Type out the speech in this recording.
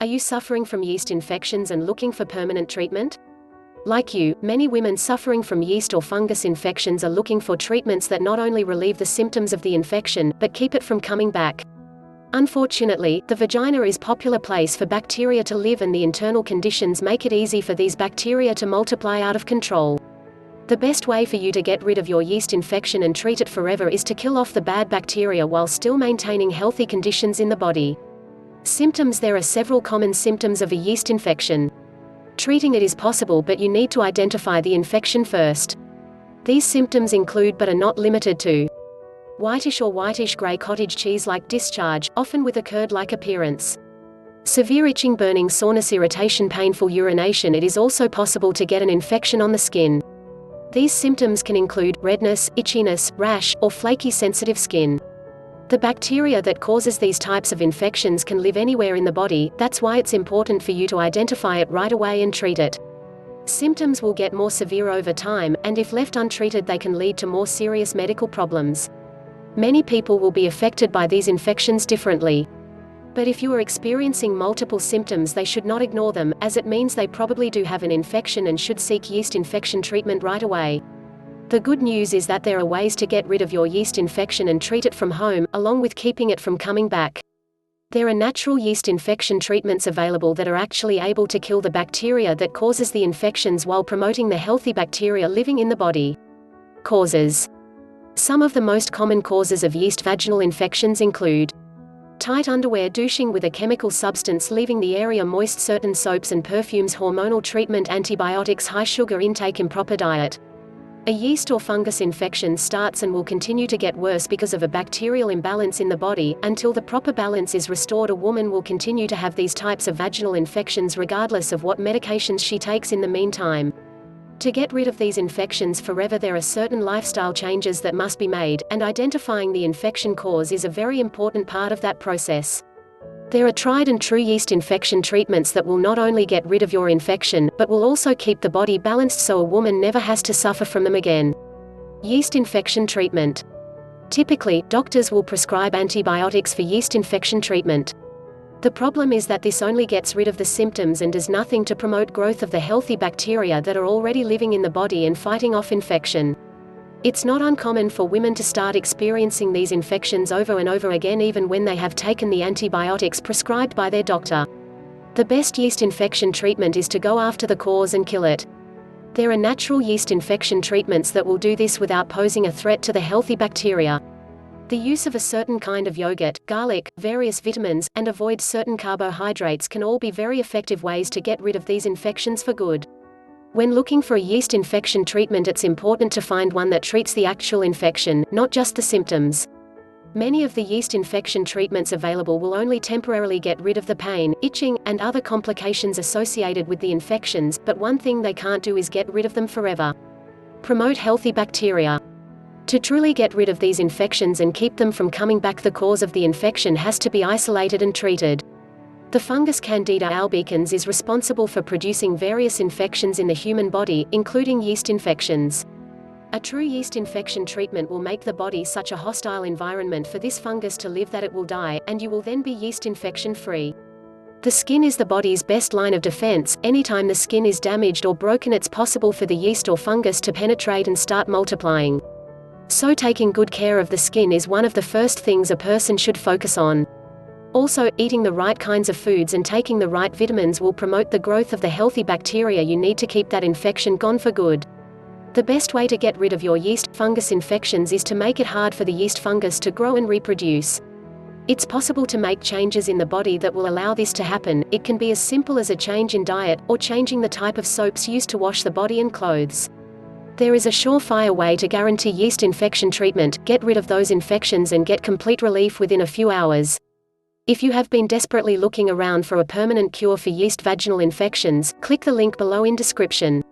Are you suffering from yeast infections and looking for permanent treatment? Like you, many women suffering from yeast or fungus infections are looking for treatments that not only relieve the symptoms of the infection, but keep it from coming back. Unfortunately, the vagina is a popular place for bacteria to live, and the internal conditions make it easy for these bacteria to multiply out of control. The best way for you to get rid of your yeast infection and treat it forever is to kill off the bad bacteria while still maintaining healthy conditions in the body. Symptoms. There are several common symptoms of a yeast infection. Treating it is possible, but you need to identify the infection first. These symptoms include, but are not limited to, whitish or whitish-gray cottage cheese-like discharge, often with a curd-like appearance. Severe itching, burning, soreness, irritation, painful urination. It is also possible to get an infection on the skin. These symptoms can include redness, itchiness, rash, or flaky sensitive skin. The bacteria that causes these types of infections can live anywhere in the body. That's why it's important for you to identify it right away and treat it. Symptoms will get more severe over time, and if left untreated they can lead to more serious medical problems. Many people will be affected by these infections differently. But if you are experiencing multiple symptoms, they should not ignore them, as it means they probably do have an infection and should seek yeast infection treatment right away. The good news is that there are ways to get rid of your yeast infection and treat it from home, along with keeping it from coming back. There are natural yeast infection treatments available that are actually able to kill the bacteria that causes the infections while promoting the healthy bacteria living in the body. Causes. Some of the most common causes of yeast vaginal infections include tight underwear, douching with a chemical substance leaving the area moist, certain soaps and perfumes, hormonal treatment, antibiotics, high sugar intake, improper diet. A yeast or fungus infection starts and will continue to get worse because of a bacterial imbalance in the body. Until the proper balance is restored, a woman will continue to have these types of vaginal infections regardless of what medications she takes in the meantime. To get rid of these infections forever, there are certain lifestyle changes that must be made, and identifying the infection cause is a very important part of that process. There are tried and true yeast infection treatments that will not only get rid of your infection, but will also keep the body balanced so a woman never has to suffer from them again. Yeast infection treatment. Typically, doctors will prescribe antibiotics for yeast infection treatment. The problem is that this only gets rid of the symptoms and does nothing to promote growth of the healthy bacteria that are already living in the body and fighting off infection. It's not uncommon for women to start experiencing these infections over and over again even when they have taken the antibiotics prescribed by their doctor. The best yeast infection treatment is to go after the cause and kill it. There are natural yeast infection treatments that will do this without posing a threat to the healthy bacteria. The use of a certain kind of yogurt, garlic, various vitamins, and avoid certain carbohydrates can all be very effective ways to get rid of these infections for good. When looking for a yeast infection treatment, it's important to find one that treats the actual infection, not just the symptoms. Many of the yeast infection treatments available will only temporarily get rid of the pain, itching, and other complications associated with the infections, but one thing they can't do is get rid of them forever. Promote healthy bacteria. To truly get rid of these infections and keep them from coming back, the cause of the infection has to be isolated and treated. The fungus Candida albicans is responsible for producing various infections in the human body, including yeast infections. A true yeast infection treatment will make the body such a hostile environment for this fungus to live that it will die, and you will then be yeast infection free. The skin is the body's best line of defense. Anytime the skin is damaged or broken, it's possible for the yeast or fungus to penetrate and start multiplying. So taking good care of the skin is one of the first things a person should focus on. Also, eating the right kinds of foods and taking the right vitamins will promote the growth of the healthy bacteria you need to keep that infection gone for good. The best way to get rid of your yeast fungus infections is to make it hard for the yeast fungus to grow and reproduce. It's possible to make changes in the body that will allow this to happen. It can be as simple as a change in diet, or changing the type of soaps used to wash the body and clothes. There is a surefire way to guarantee yeast infection treatment. Get rid of those infections and get complete relief within a few hours. If you have been desperately looking around for a permanent cure for yeast vaginal infections, click the link below in description.